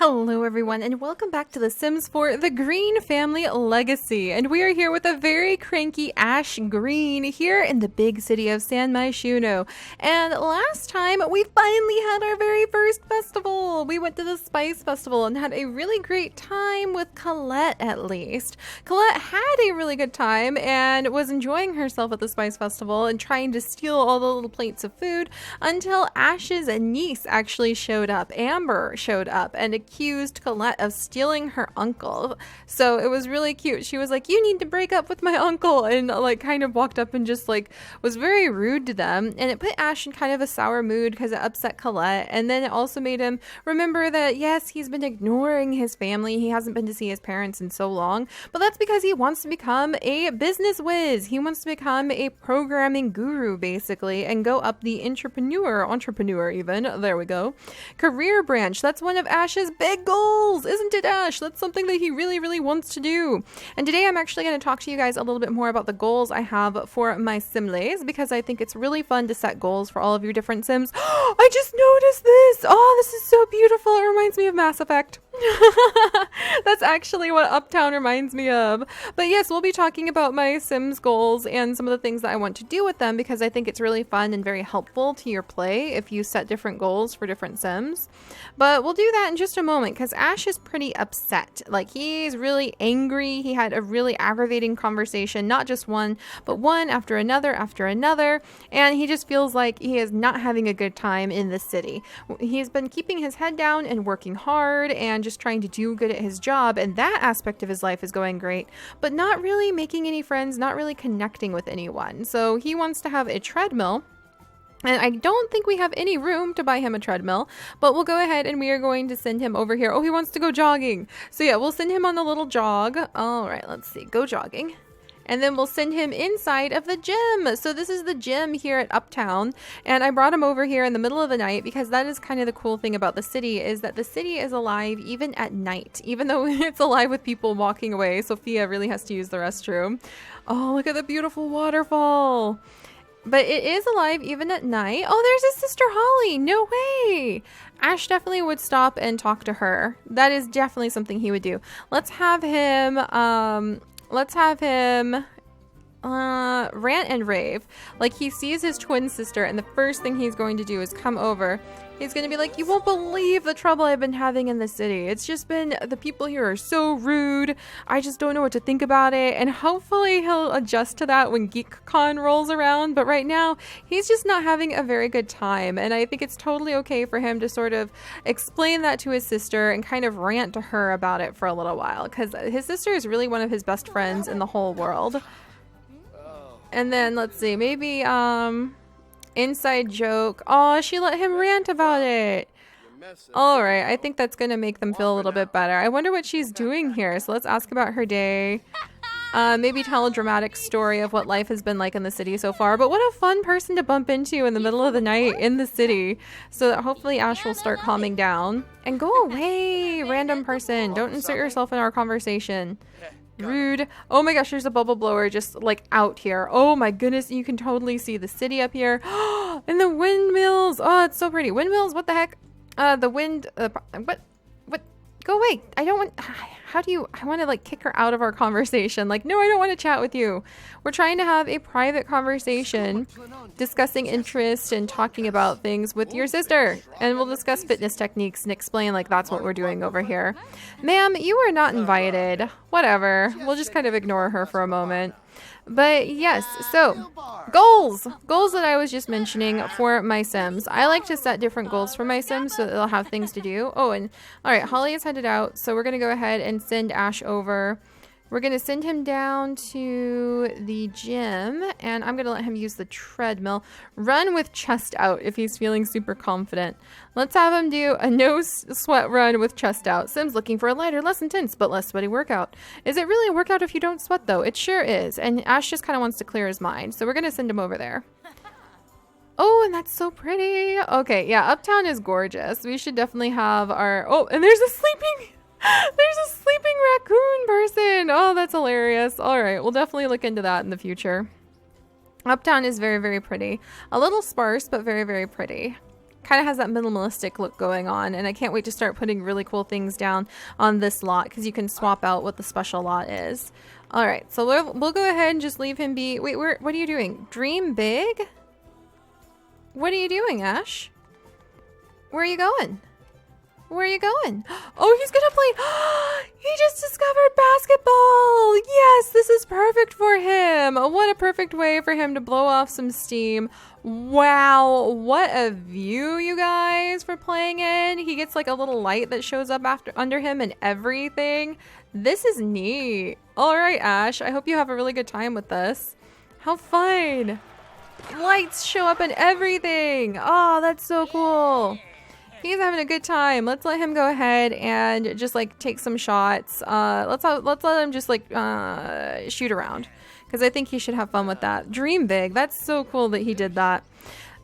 Hello everyone and welcome back to The Sims 4 The Greene Family Legacy, and we are here with a very cranky Ash Greene here in the big city of San Myshuno. And last time we finally had our very first festival. We went to the Spice Festival and had a really great time with Colette, at least. Colette had a really good time and was enjoying herself at the Spice Festival and trying to steal all the little plates of food until Ash's niece actually showed up. Amber showed up and accused Colette of stealing her uncle. So it was really cute. She was like, "You need to break up with my uncle," and like kind of walked up and just like was very rude to them. And it put Ash in kind of a sour mood because it upset Colette. And then it also made him remember that yes, he's been ignoring his family. He hasn't been to see his parents in so long, but that's because he wants to become a business whiz. He wants to become a programming guru basically and go up the entrepreneur even, there we go, career branch. That's one of Ash's big goals, isn't it, Ash? That's something that he really wants to do. And today I'm actually going to talk to you guys a little bit more about the goals I have for my Simlays, because I think it's really fun to set goals for all of your different Sims. I just noticed this. Oh, this is so beautiful. It reminds me of Mass Effect. That's actually what Uptown reminds me of. But yes, we'll be talking about my Sims goals and some of the things that I want to do with them, because I think it's really fun and very helpful to your play if you set different goals for different Sims. But we'll do that in just a moment, because Ash is pretty upset. Like, he's really angry. He had a really aggravating conversation, not just one, but one after another, and he just feels like he is not having a good time in the city. He's been keeping his head down and working hard and just trying to do good at his job, and that aspect of his life is going great, but not really making any friends, not really connecting with anyone. So he wants to have a treadmill. And I don't think we have any room to buy him a treadmill, but we'll go ahead and we are going to send him over here. Oh, he wants to go jogging. So yeah, we'll send him on a little jog. All right, let's see. Go jogging. And then we'll send him inside of the gym. So this is the gym here at Uptown. And I brought him over here in the middle of the night because that is kind of the cool thing about the city, is that the city is alive even at night. Even though it's alive with people walking away, Sophia really has to use the restroom. Oh, look at the beautiful waterfall. But it is alive even at night. Oh, there's his sister Holly. No way. Ash definitely would stop and talk to her. That is definitely something he would do. Let's have him rant and rave. Like, he sees his twin sister and the first thing he's going to do is come over. He's going to be like, "You won't believe the trouble I've been having in the city. It's just been, the people here are so rude. I just don't know what to think about it." And hopefully he'll adjust to that when GeekCon rolls around. But right now, he's just not having a very good time. And I think it's totally okay for him to sort of explain that to his sister and kind of rant to her about it for a little while. Because his sister is really one of his best friends in the whole world. And then, let's see, maybe, inside joke. Oh, she let him rant about it. All right, I think that's going to make them feel a little bit better. I wonder what she's doing here. So let's ask about her day. Maybe tell a dramatic story of what life has been like in the city so far. But what a fun person to bump into in the middle of the night in the city. So that hopefully Ash will start calming down. And go away, random person. Don't insert yourself in our conversation. Rude. Oh my gosh, there's a bubble blower just like out here. Oh my goodness, you can totally see the city up here. And the windmills. Oh, it's so pretty. Windmills, what the heck? The wind, what? Go away. I don't want, I want to like kick her out of our conversation. Like, no, I don't want to chat with you. We're trying to have a private conversation discussing interest and talking about things with your sister. And we'll discuss fitness techniques and explain like that's what we're doing over here. Ma'am, you are not invited. Whatever. We'll just kind of ignore her for a moment. But yes, so goals that I was just mentioning for my Sims. I like to set different goals for my Sims so that they'll have things to do. Oh, and all right, Holly is headed out, so we're going to go ahead and send Ash over. We're going to send him down to the gym, and I'm going to let him use the treadmill. Run with chest out if he's feeling super confident. Let's have him do a no sweat run with chest out. Sim's looking for a lighter, less intense, but less sweaty workout. Is it really a workout if you don't sweat, though? It sure is, and Ash just kind of wants to clear his mind, so we're going to send him over there. Oh, and that's so pretty. Okay, yeah, Uptown is gorgeous. We should definitely have our... Oh, and there's a sleeping raccoon person. Oh, that's hilarious. All right, we'll definitely look into that in the future. Uptown is very pretty. A little sparse, but very pretty. kind of has that minimalistic look going on, and I can't wait to start putting really cool things down on this lot because you can swap out what the special lot is. All right, so we'll go ahead and just leave him be. Wait, what are you doing? Dream big? What are you doing, Ash? Where are you going? Where are you going? Oh, he's gonna play. He just discovered basketball. Yes, this is perfect for him. What a perfect way for him to blow off some steam. Wow, what a view, you guys, for playing in. He gets like a little light that shows up under him and everything. This is neat. All right, Ash, I hope you have a really good time with this. How fun. Lights show up and everything. Oh, that's so cool. He's having a good time. Let's let him go ahead and just like take some shots. Let's let him just like shoot around, because I think he should have fun with that. Dream big. That's so cool that he did that.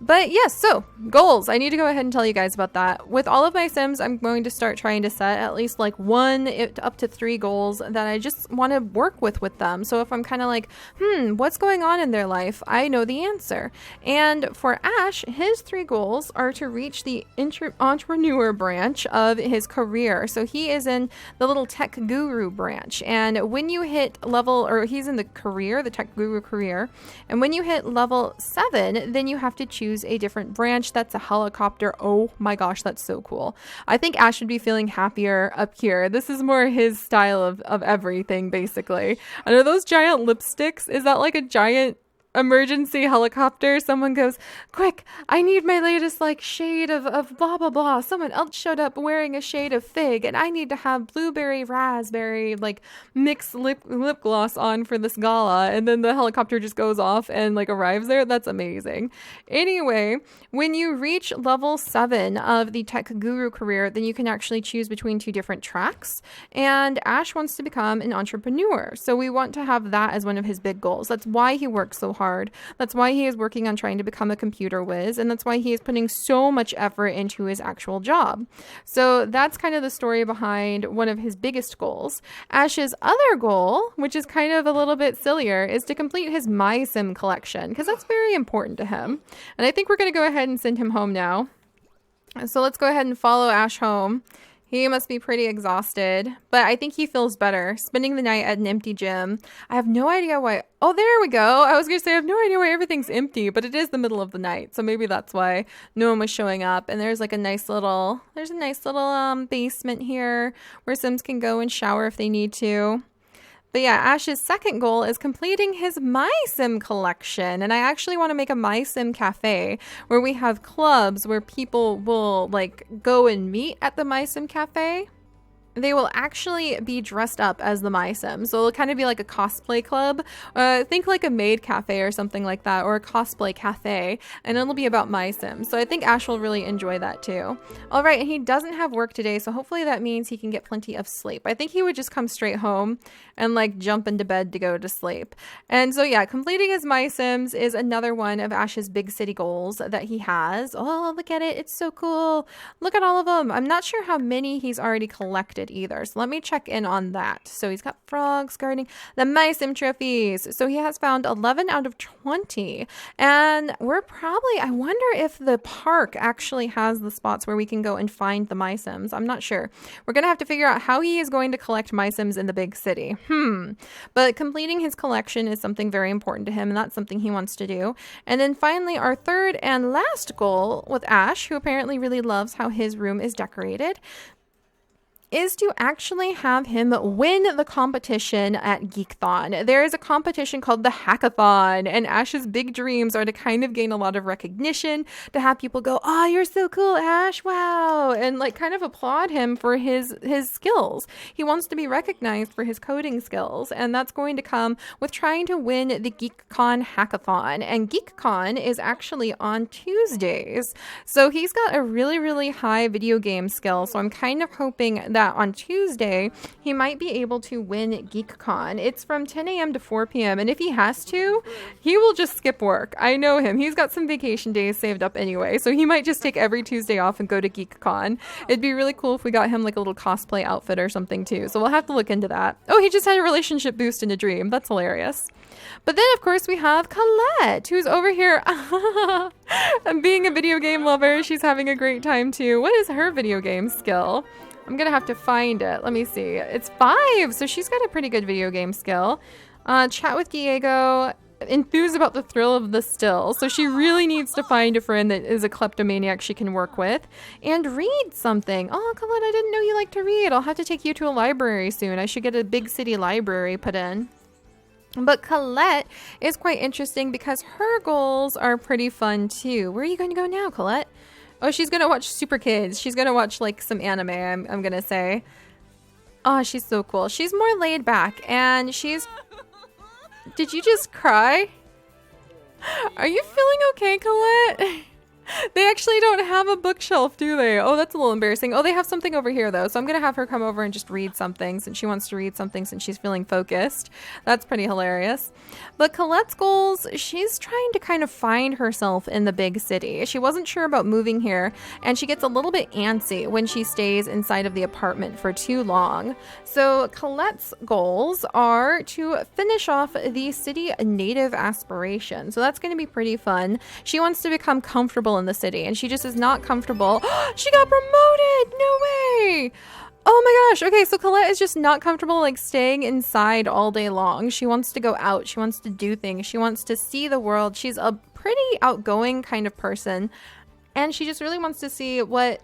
But yes, so goals. I need to go ahead and tell you guys about that. With all of my Sims, I'm going to start trying to set at least like 1 up to 3 goals that I just want to work with them. So if I'm kind of like, what's going on in their life? I know the answer. And for Ash, his 3 goals are to reach the entrepreneur branch of his career. So he is in the little tech guru branch. And when you hit level, or he's in the career, the tech guru career. And when you hit level 7, then you have to choose a different branch. That's a helicopter. Oh my gosh, that's so cool. I think Ash would be feeling happier up here. This is more his style of everything, basically. And are those giant lipsticks? Is that like a giant emergency helicopter? Someone goes, quick, I need my latest like shade of blah blah blah. Someone else showed up wearing a shade of fig, and I need to have blueberry raspberry like mixed lip gloss on for this gala. And then the helicopter just goes off and like arrives there. That's amazing. Anyway, when you reach level 7 of the tech guru career, then you can actually choose between 2 different tracks, and Ash wants to become an entrepreneur, so we want to have that as one of his big goals. That's why he works so hard. That's why he is working on trying to become a computer whiz, and that's why he is putting so much effort into his actual job. So that's kind of the story behind one of his biggest goals. Ash's other goal, which is kind of a little bit sillier, is to complete his My Sim collection, because that's very important to him. And I think we're going to go ahead and send him home now. So let's go ahead and follow Ash home. He must be pretty exhausted, but I think he feels better. Spending the night at an empty gym. I have no idea why. Oh, there we go. I was going to say I have no idea why everything's empty, but it is the middle of the night. So maybe that's why no one was showing up. And there's like a nice little basement here where Sims can go and shower if they need to. But yeah, Ash's second goal is completing his My Sim collection. And I actually want to make a My Sim cafe where we have clubs where people will like go and meet at the My Sim cafe. They will actually be dressed up as the My Sims. So it'll kind of be like a cosplay club. Think like a maid cafe or something like that, or a cosplay cafe, and it'll be about My Sims. So I think Ash will really enjoy that too. All right, and he doesn't have work today, so hopefully that means he can get plenty of sleep. I think he would just come straight home and like jump into bed to go to sleep. And so yeah, completing his My Sims is another one of Ash's big city goals that he has. Oh, look at it. It's so cool. Look at all of them. I'm not sure how many he's already collected either, so let me check in on that. So he's got frogs guarding the My Sim trophies. So he has found 11 out of 20, and we're probably, I wonder if the park actually has the spots where we can go and find the My Sims. I'm not sure. We're gonna have to figure out how he is going to collect My Sims in the big city. But completing his collection is something very important to him, and that's something he wants to do. And then finally, our third and last goal with Ash, who apparently really loves how his room is decorated, is to actually have him win the competition at GeekThon. There is a competition called the Hackathon, and Ash's big dreams are to kind of gain a lot of recognition, to have people go, "Oh, you're so cool, Ash, wow," and like kind of applaud him for his skills. He wants to be recognized for his coding skills, and that's going to come with trying to win the GeekCon Hackathon. And GeekCon is actually on Tuesdays. So he's got a really, really high video game skill, so I'm kind of hoping that that on Tuesday, he might be able to win GeekCon. It's from 10 a.m. to 4 p.m. And if he has to, he will just skip work. I know him. He's got some vacation days saved up anyway. So he might just take every Tuesday off and go to GeekCon. It'd be really cool if we got him like a little cosplay outfit or something too. So we'll have to look into that. Oh, he just had a relationship boost in a dream. That's hilarious. But then, of course, we have Colette, who's over here being a video game lover. She's having a great time, too. What is her video game skill? I'm going to have to find it. Let me see. It's 5, so she's got a pretty good video game skill. Chat with Diego. Enthused about the thrill of the still. So she really needs to find a friend that is a kleptomaniac she can work with. And read something. Oh, Colette, I didn't know you like to read. I'll have to take you to a library soon. I should get a big city library put in. But Colette is quite interesting because her goals are pretty fun too. Where are you going to go now, Colette? Oh, she's going to watch Super Kids. She's going to watch like some anime, I'm going to say. Oh, she's so cool. She's more laid back and she's... Did you just cry? Are you feeling okay, Colette? They actually don't have a bookshelf, do they? Oh, that's a little embarrassing. Oh, they have something over here, though. So I'm going to have her come over and just read something since she wants to read something since she's feeling focused. That's pretty hilarious. But Colette's goals, she's trying to kind of find herself in the big city. She wasn't sure about moving here, and she gets a little bit antsy when she stays inside of the apartment for too long. So Colette's goals are to finish off the city native aspiration. So that's going to be pretty fun. She wants to become comfortable in the city, and she just is not comfortable. She got promoted! No way! Oh my gosh. Okay, so Colette is just not comfortable like staying inside all day long. She wants to go out. She wants to do things. She wants to see the world. She's a pretty outgoing kind of person, and she just really wants to see what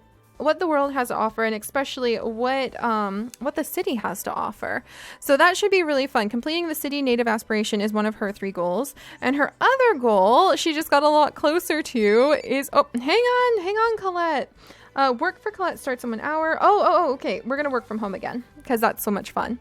the world has to offer, and especially what the city has to offer. So that should be really fun. Completing the city native aspiration is one of her 3 goals. And her other goal, she just got a lot closer to, is, oh, hang on, Colette. Work for Colette starts in 1 hour. Oh, okay. We're going to work from home again because that's so much fun.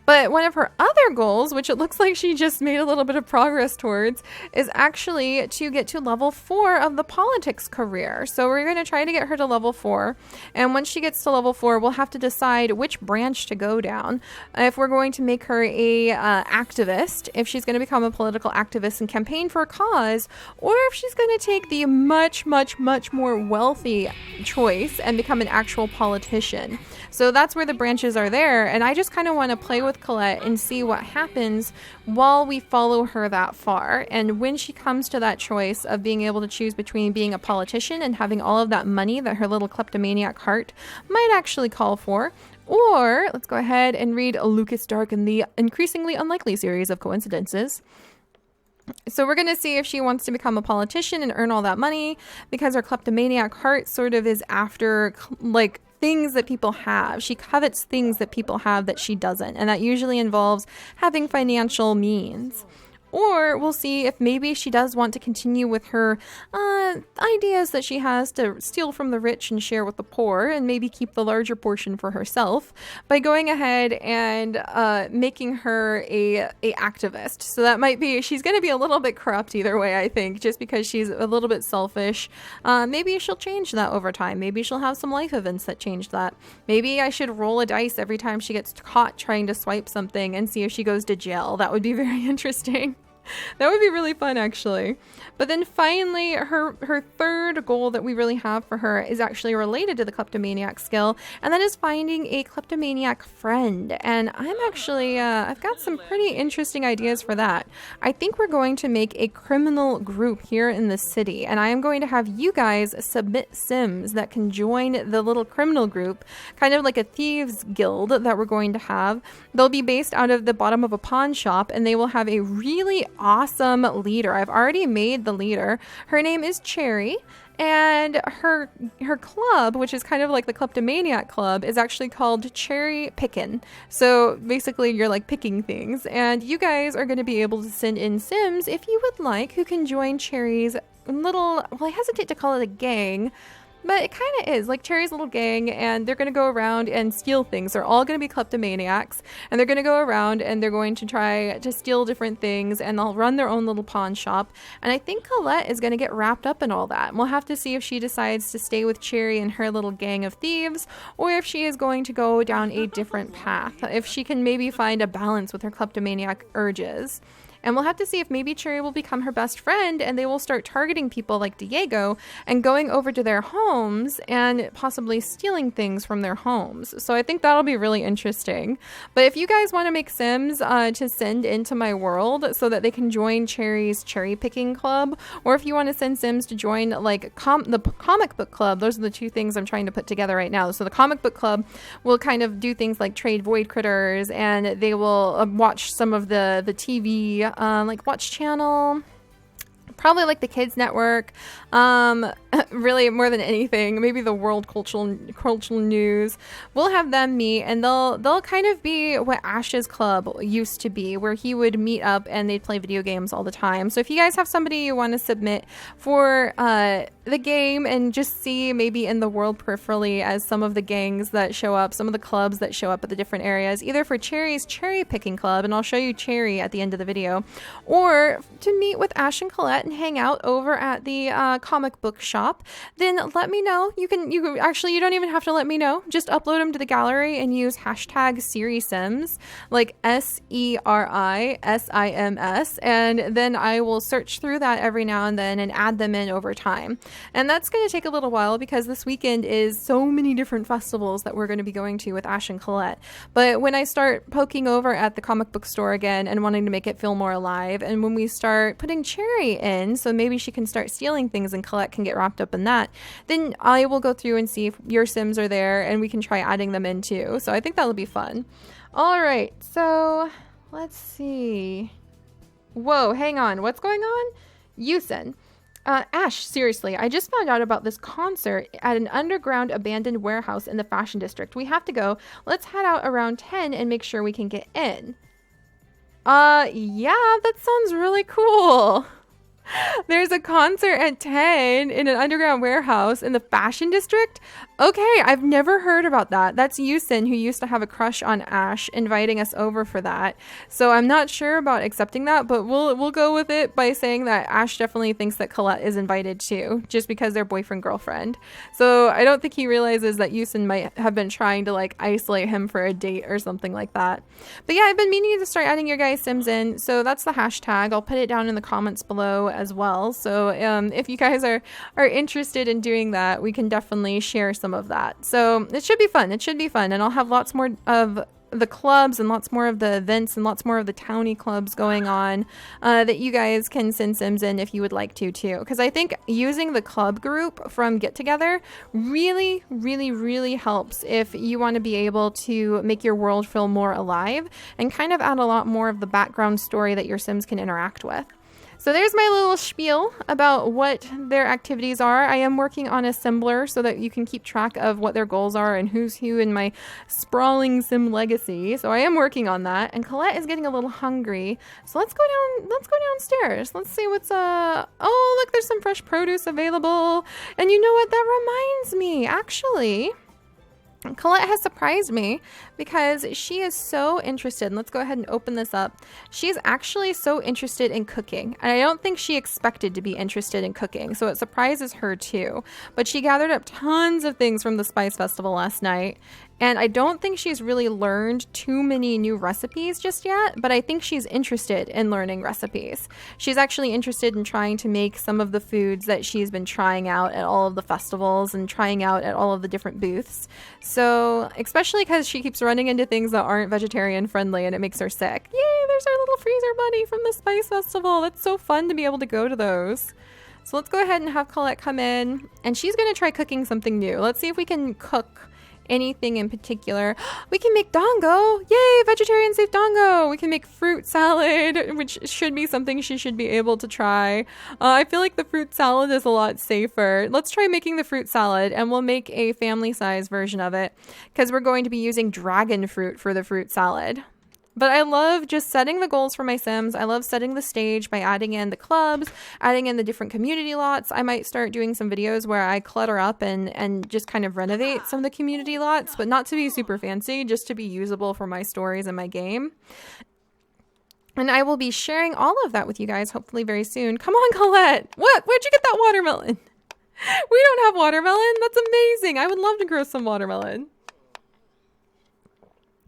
But one of her other goals, which it looks like she just made a little bit of progress towards, is actually to get to level 4 of the politics career. So we're going to try to get her to level 4. And once she gets to level 4, we'll have to decide which branch to go down. If we're going to make her a activist, if she's going to become a political activist and campaign for a cause, or if she's going to take the much more wealthy choice and become an actual politician. So that's where the branches are there, and I just kind of want to play with Colette and see what happens while we follow her that far. And when she comes to that choice of being able to choose between being a politician and having all of that money that her little kleptomaniac heart might actually call for, or let's go ahead and read Lucas Dark and the increasingly unlikely series of coincidences. So we're going to see if she wants to become a politician and earn all that money, because her kleptomaniac heart sort of is after like things that people have. She covets things that people have that she doesn't, and that usually involves having financial means. Or we'll see if maybe she does want to continue with her ideas that she has to steal from the rich and share with the poor, and maybe keep the larger portion for herself by going ahead and making her a activist. So that might be, she's going to be a little bit corrupt either way, I think, just because she's a little bit selfish. Maybe she'll change that over time. Maybe she'll have some life events that change that. Maybe I should roll a dice every time she gets caught trying to swipe something and see if she goes to jail. That would be very interesting. That would be really fun, actually. But then finally, her third goal that we really have for her is actually related to the kleptomaniac skill, and that is finding a kleptomaniac friend. And I'm actually, I've got some pretty interesting ideas for that. I think we're going to make a criminal group here in the city, and I am going to have you guys submit Sims that can join the little criminal group, kind of like a thieves guild that we're going to have. They'll be based out of the bottom of a pawn shop, and they will have a really awesome leader. I've already made the leader. Her name is Cherry, and her club, which is kind of like the kleptomaniac club, is actually called Cherry Pickin'. So basically you're like picking things, and you guys are going to be able to send in Sims if you would like, who can join Cherry's little, well, I hesitate to call it a gang, but it kind of is like Cherry's little gang, and they're going to go around and steal things. They're all going to be kleptomaniacs, and they're going to go around and they're going to try to steal different things, and they'll run their own little pawn shop. And I think Colette is going to get wrapped up in all that. And we'll have to see if she decides to stay with Cherry and her little gang of thieves, or if she is going to go down a different path, if she can maybe find a balance with her kleptomaniac urges. And we'll have to see if maybe Cherry will become her best friend, and they will start targeting people like Diego and going over to their homes and possibly stealing things from their homes. So I think that'll be really interesting. But if you guys want to make Sims to send into my world so that they can join Cherry's cherry picking club, or if you want to send Sims to join like the comic book club, those are the two things I'm trying to put together right now. So the comic book club will kind of do things like trade void critters, and they will watch some of the TV, like Watch Channel, probably like the Kids Network, really more than anything, maybe the World Cultural News. We'll have them meet, and they'll kind of be what Ash's club used to be, where he would meet up and they'd play video games all the time. So if you guys have somebody you want to submit for the game and just see maybe in the world peripherally as some of the gangs that show up, some of the clubs that show up at the different areas, either for Cherry's cherry picking club, and I'll show you Cherry at the end of the video, or to meet with Ash and Colette and hang out over at the comic book shop, then let me know. You don't even have to let me know. Just upload them to the gallery and use hashtag SeriSims, like SeriSims, and then I will search through that every now and then and add them in over time. And that's going to take a little while because this weekend is so many different festivals that we're going to be going to with Ash and Colette. But when I start poking over at the comic book store again and wanting to make it feel more alive, and when we start putting Cherry in, so maybe she can start stealing things and Colette can get wrapped up in that, then I will go through and see if your Sims are there and we can try adding them in too. So I think that'll be fun. All right, so let's see. Whoa, hang on. What's going on? Yusen. Ash, seriously, I just found out about this concert at an underground abandoned warehouse in the fashion district. We have to go. Let's head out around 10 and make sure we can get in. Yeah, that sounds really cool. There's a concert at 10 in an underground warehouse in the fashion district. Okay, I've never heard about that. That's Yusin, who used to have a crush on Ash, inviting us over for that. So I'm not sure about accepting that, but we'll go with it by saying that Ash definitely thinks that Colette is invited too, just because they're boyfriend-girlfriend. So I don't think he realizes that Yusin might have been trying to like isolate him for a date or something like that. But yeah, I've been meaning to start adding your guys' Sims in, so that's the hashtag. I'll put it down in the comments below as well. So if you guys are interested in doing that, we can definitely share some of that. So it should be fun. And I'll have lots more of the clubs and lots more of the events and lots more of the townie clubs going on that you guys can send Sims in if you would like to too. Because I think using the club group from Get Together really, really, really helps if you want to be able to make your world feel more alive and kind of add a lot more of the background story that your Sims can interact with. So there's my little spiel about what their activities are. I am working on a Simbler so that you can keep track of what their goals are and who's who in my sprawling Sim legacy. So I am working on that. And Colette is getting a little hungry. So let's go downstairs. Let's see what's oh, look, there's some fresh produce available. And you know what? That reminds me, actually, Colette has surprised me because she is so interested. And let's go ahead and open this up. She's actually so interested in cooking. And I don't think she expected to be interested in cooking. So it surprises her too. But she gathered up tons of things from the Spice Festival last night. And I don't think she's really learned too many new recipes just yet, but I think she's interested in learning recipes. She's actually interested in trying to make some of the foods that she's been trying out at all of the festivals and trying out at all of the different booths. So, especially because she keeps running into things that aren't vegetarian friendly and it makes her sick. Yay, there's our little freezer bunny from the Spice Festival. That's so fun to be able to go to those. So let's go ahead and have Colette come in, and she's going to try cooking something new. Let's see if we can cook anything in particular. We can make dango. Yay, vegetarian safe dango. We can make fruit salad, which should be something she should be able to try. I feel like the fruit salad is a lot safer. Let's try making the fruit salad, and we'll make a family size version of it because we're going to be using dragon fruit for the fruit salad. But I love just setting the goals for my Sims. I love setting the stage by adding in the clubs, adding in the different community lots. I might start doing some videos where I clutter up and just kind of renovate some of the community lots, but not to be super fancy, just to be usable for my stories and my game. And I will be sharing all of that with you guys hopefully very soon. Come on, Colette. What? Where'd you get that watermelon? We don't have watermelon. That's amazing. I would love to grow some watermelon.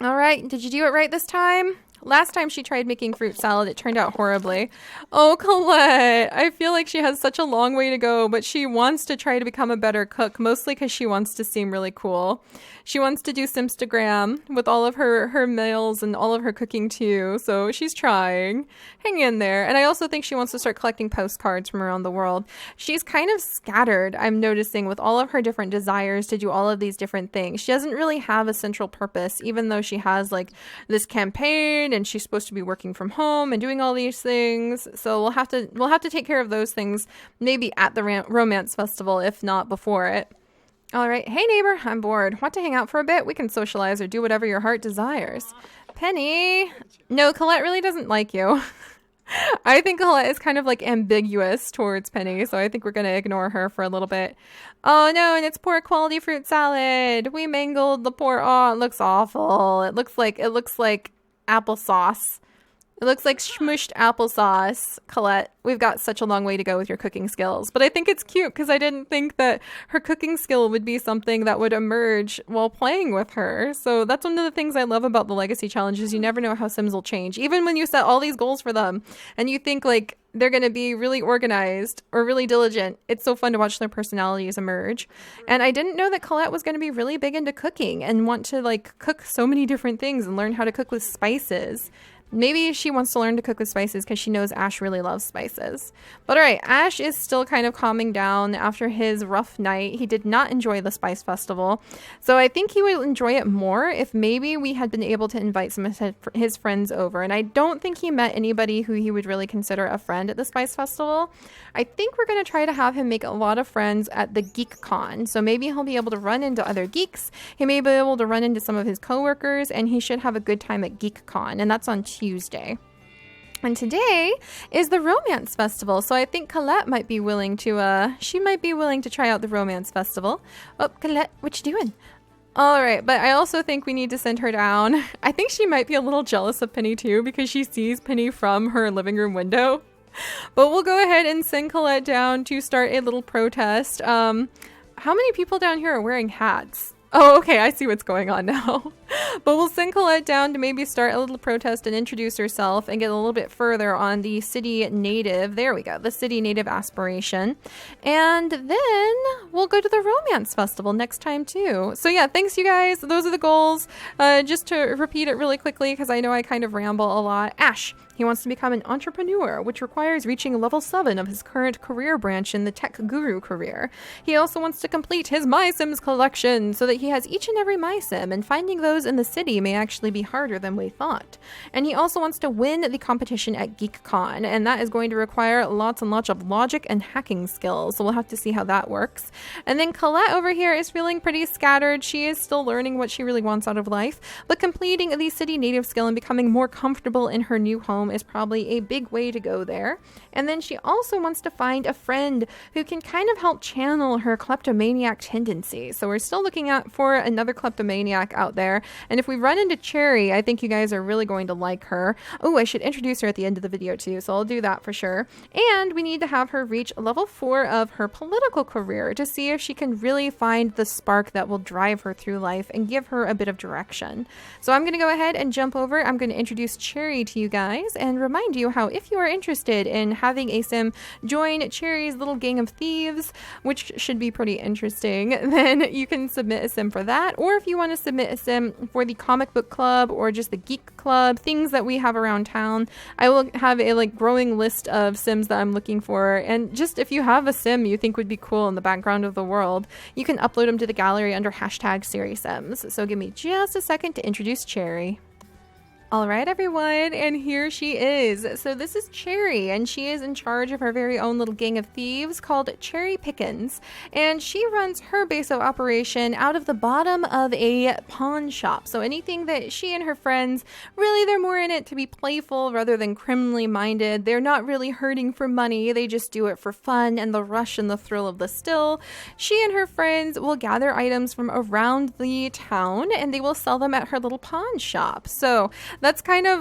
All right, did you do it right this time? Last time she tried making fruit salad, it turned out horribly. Oh, Colette, I feel like she has such a long way to go, but she wants to try to become a better cook, mostly because she wants to seem really cool. She wants to do Simstagram with all of her meals and all of her cooking too, so she's trying. Hang in there. And I also think she wants to start collecting postcards from around the world. She's kind of scattered, I'm noticing, with all of her different desires to do all of these different things. She doesn't really have a central purpose, even though she has like this campaign and she's supposed to be working from home and doing all these things. So we'll have to take care of those things maybe at the romance festival, if not before it. All right. Hey, neighbor, I'm bored. Want to hang out for a bit? We can socialize or do whatever your heart desires. Penny. No, Colette really doesn't like you. I think Colette is kind of like ambiguous towards Penny, so I think we're going to ignore her for a little bit. Oh no, and it's poor quality fruit salad. We mangled the oh, it looks awful. It looks like applesauce. It looks like smushed applesauce. Colette, we've got such a long way to go with your cooking skills. But I think it's cute because I didn't think that her cooking skill would be something that would emerge while playing with her. So that's one of the things I love about the Legacy Challenge is you never know how Sims will change. Even when you set all these goals for them and you think like they're going to be really organized or really diligent, it's so fun to watch their personalities emerge. And I didn't know that Colette was going to be really big into cooking and want to like cook so many different things and learn how to cook with spices. Maybe she wants to learn to cook with spices because she knows Ash really loves spices. But all right, Ash is still kind of calming down after his rough night. He did not enjoy the Spice Festival. So I think he would enjoy it more if maybe we had been able to invite some of his friends over. And I don't think he met anybody who he would really consider a friend at the Spice Festival. I think we're going to try to have him make a lot of friends at the Geek Con. So maybe he'll be able to run into other geeks. He may be able to run into some of his coworkers, and he should have a good time at Geek Con. And that's on Tuesday. And today is the Romance Festival, so I think Colette might be willing to, try out the Romance Festival. Oh, Colette, what you doing? All right, but I also think we need to send her down. I think she might be a little jealous of Penny too, because she sees Penny from her living room window. But we'll go ahead and send Colette down to start a little protest. How many people down here are wearing hats? Oh, okay, I see what's going on now. But we'll send Colette down to maybe start a little protest and introduce herself and get a little bit further on the city native. There we go, the city native aspiration. And then we'll go to the Romance Festival next time too. So yeah, thanks you guys. Those are the goals. Just to repeat it really quickly, because I know I kind of ramble a lot. Ash. He wants to become an entrepreneur, which requires reaching level 7 of his current career branch in the tech guru career. He also wants to complete his My Sims collection so that he has each and every My Sim, and finding those in the city may actually be harder than we thought. And he also wants to win the competition at GeekCon, and that is going to require lots and lots of logic and hacking skills, so we'll have to see how that works. And then Colette over here is feeling pretty scattered. She is still learning what she really wants out of life, but completing the city native skill and becoming more comfortable in her new home is probably a big way to go there. And then she also wants to find a friend who can kind of help channel her kleptomaniac tendency. So we're still looking out for another kleptomaniac out there. And if we run into Cherry, I think you guys are really going to like her. Oh, I should introduce her at the end of the video too, so I'll do that for sure. And we need to have her reach level 4 of her political career to see if she can really find the spark that will drive her through life and give her a bit of direction. So I'm going to go ahead and jump over. I'm going to introduce Cherry to you guys and remind you how if you are interested in having a sim join Cherry's little gang of thieves, which should be pretty interesting, then you can submit a sim for that. Or if you want to submit a sim for the comic book club or just the geek club, things that we have around town, I will have a growing list of sims that I'm looking for. And just if you have a sim you think would be cool in the background of the world, you can upload them to the gallery under #SeriSims. So give me just a second to introduce Cherry. All right, everyone, and here she is. So this is Cherry, and she is in charge of her very own little gang of thieves called Cherry Pickens, and she runs her base of operation out of the bottom of a pawn shop. So anything that she and her friends, really, they're more in it to be playful rather than criminally minded. They're not really hurting for money. They just do it for fun and the rush and the thrill of the still. She and her friends will gather items from around the town, and they will sell them at her little pawn shop. So that's kind of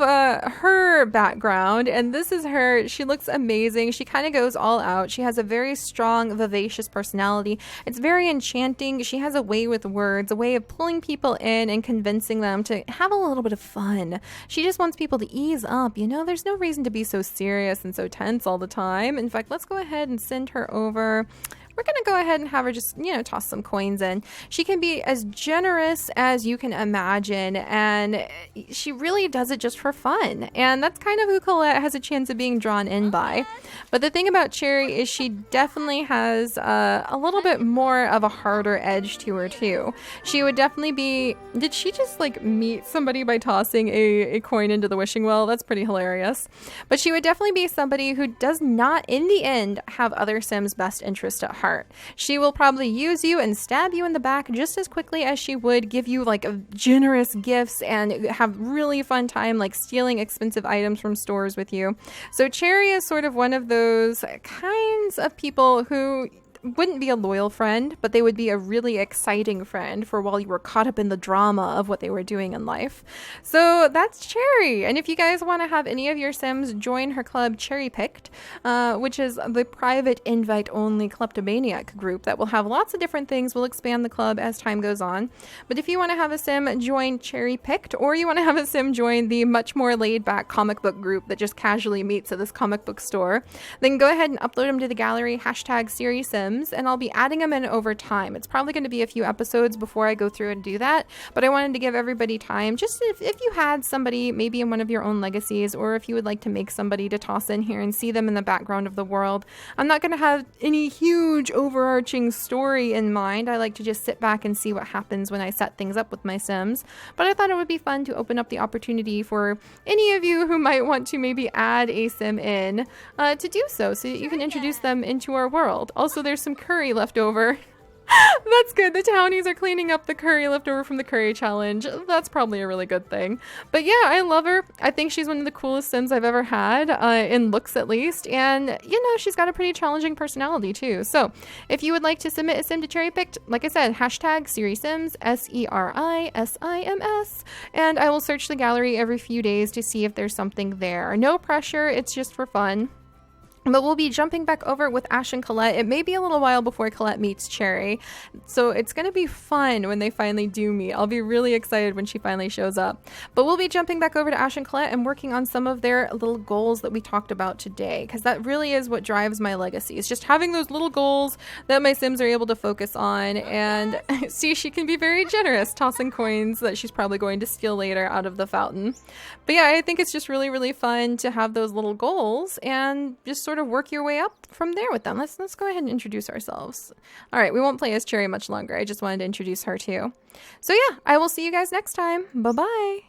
her background, and this is her. She looks amazing. She kind of goes all out. She has a very strong, vivacious personality. It's very enchanting. She has a way with words, a way of pulling people in and convincing them to have a little bit of fun. She just wants people to ease up. You know, there's no reason to be so serious and so tense all the time. In fact, let's go ahead and send her over. We're going to go ahead and have her just, toss some coins in. She can be as generous as you can imagine, and she really does it just for fun. And that's kind of who Colette has a chance of being drawn in by. But the thing about Cherry is she definitely has a little bit more of a harder edge to her, too. She would definitely be... Did she just, meet somebody by tossing a coin into the wishing well? That's pretty hilarious. But she would definitely be somebody who does not, in the end, have other Sims' best interest at heart. She will probably use you and stab you in the back just as quickly as she would give you generous gifts and have really fun time stealing expensive items from stores with you. So Cherry is sort of one of those kinds of people who wouldn't be a loyal friend, but they would be a really exciting friend for while you were caught up in the drama of what they were doing in life. So that's Cherry. And if you guys want to have any of your Sims join her club Cherry Picked, which is the private invite-only kleptomaniac group that will have lots of different things. We'll expand the club as time goes on. But if you want to have a Sim join Cherry Picked, or you want to have a Sim join the much more laid-back comic book group that just casually meets at this comic book store, then go ahead and upload them to the gallery, #SeriSims, and I'll be adding them in over time. It's probably going to be a few episodes before I go through and do that, but I wanted to give everybody time, just if you had somebody maybe in one of your own legacies, or if you would like to make somebody to toss in here and see them in the background of the world. I'm not going to have any huge overarching story in mind. I like to just sit back and see what happens when I set things up with my Sims, but I thought it would be fun to open up the opportunity for any of you who might want to maybe add a Sim in to do so that you can introduce them into our world. Also, there's some curry left over. That's good. The townies are cleaning up the curry left over from the curry challenge. That's probably a really good thing. But yeah, I love her. I think she's one of the coolest Sims I've ever had, in looks at least. And, she's got a pretty challenging personality too. So if you would like to submit a Sim to Cherry Picked, like I said, #SeriSims, SeriSims, and I will search the gallery every few days to see if there's something there. No pressure. It's just for fun. But we'll be jumping back over with Ash and Colette. It may be a little while before Colette meets Cherry, so it's going to be fun when they finally do meet. I'll be really excited when she finally shows up. But we'll be jumping back over to Ash and Colette and working on some of their little goals that we talked about today, because that really is what drives my legacy. It's just having those little goals that my Sims are able to focus on. And see, she can be very generous, tossing coins that she's probably going to steal later out of the fountain. But yeah, I think it's just really, really fun to have those little goals and just sort of work your way up from there with them. Let's go ahead and introduce ourselves. All right, we won't play as Cherry much longer. I just wanted to introduce her too. So yeah, I will see you guys next time. Bye-bye.